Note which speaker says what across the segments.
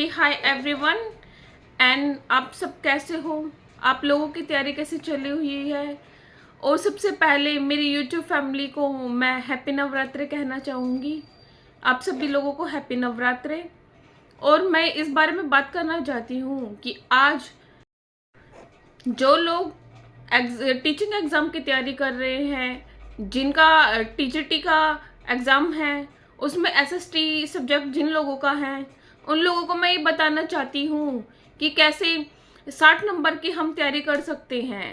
Speaker 1: Hi everyone. And आप सब कैसे हो? आप लोगों की तैयारी कैसे चली हुई है? और सबसे पहले मेरी यूट्यूब फैमिली को मैं हैप्पी नवरात्रे कहना चाहूँगी। आप सभी लोगों को हैप्पी नवरात्रे। और मैं इस बारे में बात करना चाहती हूँ कि आज जो लोग टीचिंग एग्ज़ाम की तैयारी कर रहे हैं, जिनका टीजीटी का एग्ज़ाम है, उसमें एसएसटी सब्जेक्ट जिन लोगों का है, उन लोगों को मैं ये बताना चाहती हूँ कि कैसे 60 नंबर की हम तैयारी कर सकते हैं।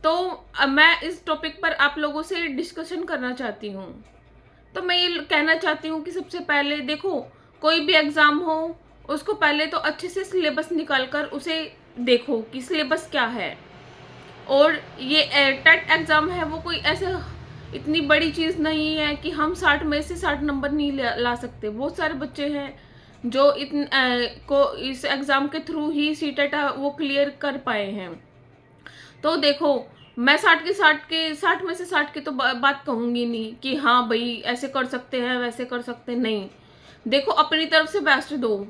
Speaker 1: तो मैं इस टॉपिक पर आप लोगों से डिस्कशन करना चाहती हूँ। तो मैं ये कहना चाहती हूँ कि सबसे पहले देखो, कोई भी एग्ज़ाम हो, उसको पहले तो अच्छे से सिलेबस निकाल कर उसे देखो कि सिलेबस क्या है। और ये टेट एग्ज़ाम है, वो कोई ऐसे इतनी बड़ी चीज़ नहीं है कि हम 60 में से 60 नंबर नहीं ला सकते। बहुत सारे बच्चे हैं जो को इस एग्ज़ाम के थ्रू ही सीटेट वो क्लियर कर पाए हैं। तो देखो, मैं 60 में से 60 की तो बात कहूँगी नहीं कि हाँ भाई ऐसे कर सकते हैं वैसे कर सकते हैं, नहीं। देखो, अपनी तरफ से बेस्ट दो,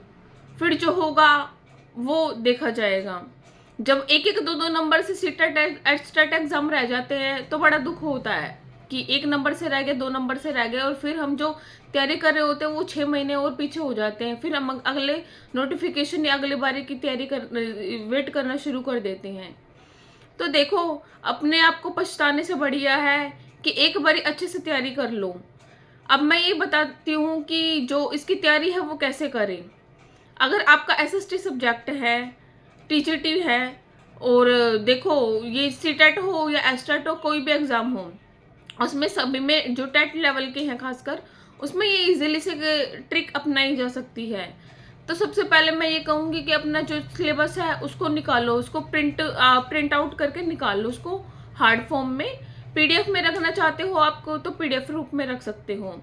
Speaker 1: फिर जो होगा वो देखा जाएगा। जब एक एक दो दो नंबर से सीटेट एटस्टेट एग्जाम रह जाते हैं तो बड़ा दुख होता है कि एक नंबर से रह गए, दो नंबर से रह गए, और फिर हम जो तैयारी कर रहे होते हैं वो 6 महीने और पीछे हो जाते हैं। फिर हम अगले नोटिफिकेशन या अगले बारी की तैयारी कर वेट करना शुरू कर देते हैं। तो देखो, अपने आप को पछताने से बढ़िया है कि एक बारी अच्छे से तैयारी कर लो। अब मैं ये बताती हूँ कि जो इसकी तैयारी है वो कैसे करें। अगर आपका एसएसटी सब्जेक्ट है, टीजीटी है, और देखो ये सीटेट हो या एसटेट हो, कोई भी एग्ज़ाम हो, उसमें सभी में जो टेट लेवल के हैं खासकर, उसमें ये इजीली से ट्रिक अपनाई जा सकती है। तो सबसे पहले मैं ये कहूँगी कि अपना जो सिलेबस है उसको निकालो, उसको प्रिंट आउट करके निकाल लो उसको हार्ड फॉर्म में। पीडीएफ में रखना चाहते हो आपको तो पीडीएफ रूप में रख सकते हो।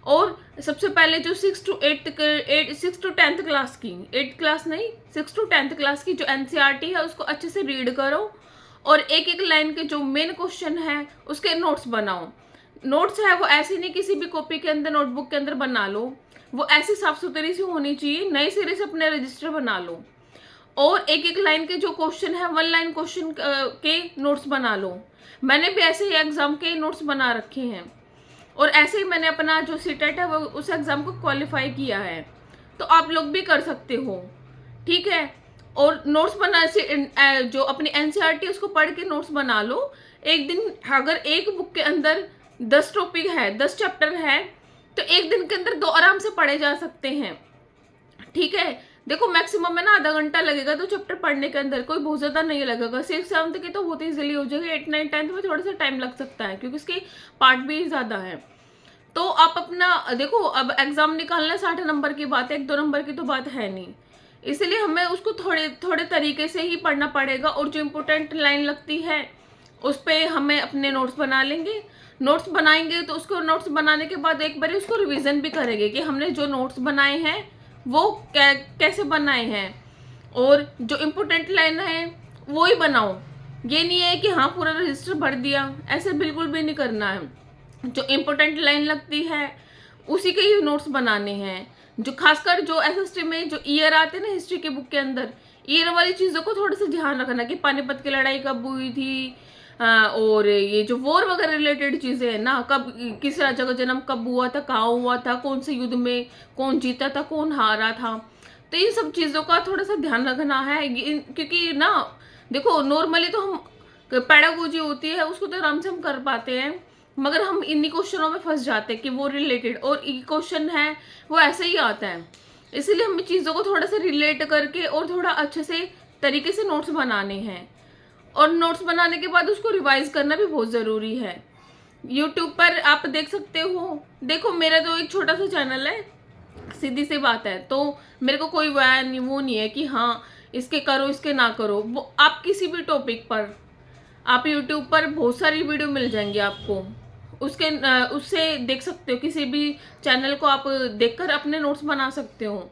Speaker 1: और सबसे पहले जो 6 to 10th क्लास की, 8th क्लास नहीं, 6 to 10th क्लास की जो एनसीईआरटी है उसको अच्छे से रीड करो, और एक एक लाइन के जो मेन क्वेश्चन है उसके नोट्स बनाओ। नोट्स है वो ऐसे नहीं किसी भी कॉपी के अंदर, नोटबुक के अंदर बना लो, वो ऐसी साफ सुथरी सी होनी चाहिए, नए सिरे से अपने रजिस्टर बना लो। और एक एक लाइन के जो क्वेश्चन है, वन लाइन क्वेश्चन के नोट्स बना लो। मैंने भी ऐसे ही एग्जाम के नोट्स बना रखे हैं, और ऐसे ही मैंने अपना जो सीटेट है वो उस एग्जाम को क्वालिफाई किया है। तो आप लोग भी कर सकते हो, ठीक है। और नोट्स बना से जो अपनी एनसीईआरटी उसको पढ़ के नोट्स बना लो। एक दिन अगर एक बुक के अंदर 10 टॉपिक है, 10 चैप्टर है, तो एक दिन के अंदर 2 आराम से पढ़े जा सकते हैं, ठीक है। देखो, मैक्सिमम है ना आधा घंटा लगेगा तो चैप्टर पढ़ने के अंदर, कोई बहुत ज्यादा नहीं लगेगा। 6th 7th की तो बहुत इजीली हो जाएगी, 8th 9th 10th में थोड़ा सा टाइम लग सकता है क्योंकि इसके पार्ट भी ज्यादा है। तो आप अपना देखो, अब एग्जाम निकालना 60 नंबर की बात है, 1 2 नंबर की तो बात है नहीं, इसलिए हमें उसको थोड़े थोड़े तरीके से ही पढ़ना पड़ेगा। और जो इम्पोर्टेंट लाइन लगती है उस पर हमें अपने नोट्स बना लेंगे। नोट्स बनाएंगे तो उसको नोट्स बनाने के बाद एक बार उसको रिवीजन भी करेंगे कि हमने जो नोट्स बनाए हैं वो कैसे बनाए हैं, और जो इम्पोर्टेंट लाइन है वो ही बनाओ। ये नहीं है कि हाँ पूरा रजिस्टर भर दिया, ऐसे बिल्कुल भी नहीं करना है। जो इम्पोर्टेंट लाइन लगती है उसी के ही नोट्स बनाने हैं। जो खासकर जो एसएसटी में जो ईयर आते हैं ना हिस्ट्री के बुक के अंदर, ईयर वाली चीज़ों को थोड़ा सा ध्यान रखना कि पानीपत की लड़ाई कब हुई थी, और ये जो वॉर वगैरह रिलेटेड चीज़ें हैं ना, कब किस राजा का जन्म कब हुआ था, कहाँ हुआ था, कौन से युद्ध में कौन जीता था, कौन हारा था। तो इन सब चीज़ों का थोड़ा सा ध्यान रखना है, क्योंकि ना देखो, नॉर्मली तो हम पैडागोजी होती है उसको तो आराम से हम कर पाते हैं, मगर हम इन्हीं क्वेश्चनों में फंस जाते हैं कि वो रिलेटेड, और क्वेश्चन है वो ऐसे ही आता है। इसलिए हमें चीज़ों को थोड़ा सा रिलेट करके और थोड़ा अच्छे से तरीके से नोट्स बनाने हैं। और नोट्स बनाने के बाद उसको रिवाइज करना भी बहुत ज़रूरी है। यूट्यूब पर आप देख सकते हो, देखो मेरा तो एक छोटा सा चैनल है, सीधी सी बात है, तो मेरे को कोई वो नहीं है कि हाँ इसके करो इसके ना करो। वो आप किसी भी टॉपिक पर आप यूट्यूब पर बहुत सारी वीडियो मिल जाएंगी आपको, उससे देख सकते हो, किसी भी चैनल को आप देखकर अपने नोट्स बना सकते हो,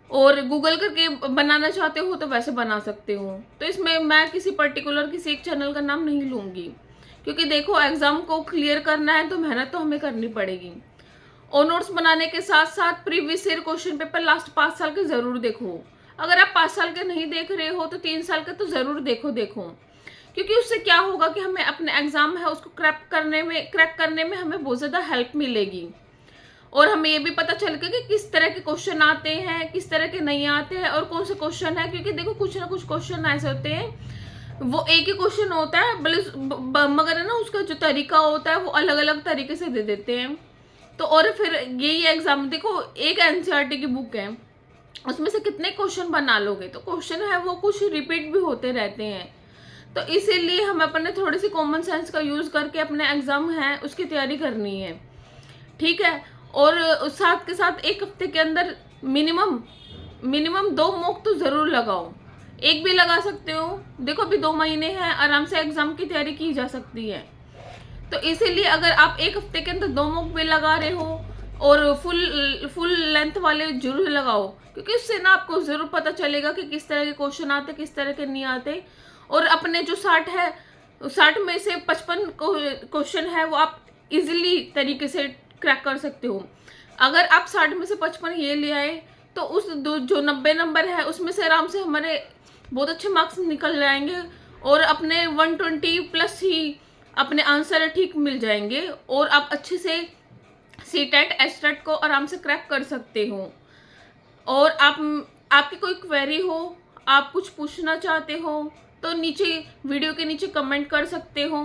Speaker 1: और गूगल करके बनाना चाहते हो तो वैसे बना सकते हो। तो इसमें मैं किसी पर्टिकुलर किसी एक चैनल का नाम नहीं लूँगी, क्योंकि देखो एग्ज़ाम को क्लियर करना है तो मेहनत तो हमें करनी पड़ेगी। और नोट्स बनाने के साथ साथ previous year question paper last 5 साल के ज़रूर देखो। अगर आप 5 साल के नहीं देख रहे हो तो 3 साल के तो ज़रूर देखो, क्योंकि उससे क्या होगा कि हमें अपने एग्ज़ाम है उसको क्रैक करने में हमें बहुत ज़्यादा हेल्प मिलेगी। और हमें ये भी पता चलेगा कि किस तरह के क्वेश्चन आते हैं, किस तरह के नहीं आते हैं, और कौन से क्वेश्चन है। क्योंकि देखो कुछ ना कुछ क्वेश्चन ऐसे होते हैं, वो एक ही क्वेश्चन होता है मगर है ना उसका जो तरीका होता है वो अलग अलग तरीके से दे देते हैं। तो और फिर यही एग्जाम, देखो एक एनसीईआरटी की बुक है, उसमें से कितने क्वेश्चन बना लोगे, तो क्वेश्चन है वो कुछ रिपीट भी होते रहते हैं। तो इसीलिए हमें अपने थोड़ी सी कॉमन सेंस का यूज़ करके अपने एग्ज़ाम है उसकी तैयारी करनी है, ठीक है। और साथ के साथ एक हफ्ते के अंदर मिनिमम 2 मॉक तो ज़रूर लगाओ। एक भी लगा सकते हो, देखो अभी 2 महीने हैं, आराम से एग्ज़ाम की तैयारी की जा सकती है। तो इसीलिए अगर आप एक हफ्ते के अंदर 2 मॉक भी लगा रहे हो और फुल लेंथ वाले जरूर लगाओ, क्योंकि उससे ना आपको ज़रूर पता चलेगा कि किस तरह के क्वेश्चन आते, किस तरह के नहीं आते। और अपने जो 60 है, 60 में से 55 क्वेश्चन है वो आप इजीली तरीके से क्रैक कर सकते हो। अगर आप 60 में से 55 ये ले आए तो उस जो 90 नंबर है उसमें से आराम से हमारे बहुत अच्छे मार्क्स निकल जाएंगे, और अपने 120 प्लस ही अपने आंसर ठीक मिल जाएंगे, और आप अच्छे से सीटेट एचटेट को आराम से क्रैक कर सकते हो। और आपकी कोई क्वेरी हो, आप कुछ पूछना चाहते हो तो नीचे वीडियो के नीचे कमेंट कर सकते हो।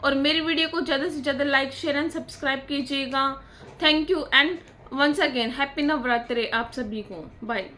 Speaker 1: और मेरी वीडियो को ज़्यादा से ज़्यादा लाइक शेयर एंड सब्सक्राइब कीजिएगा। Thank you and once again happy Navratri आप सभी को। बाय।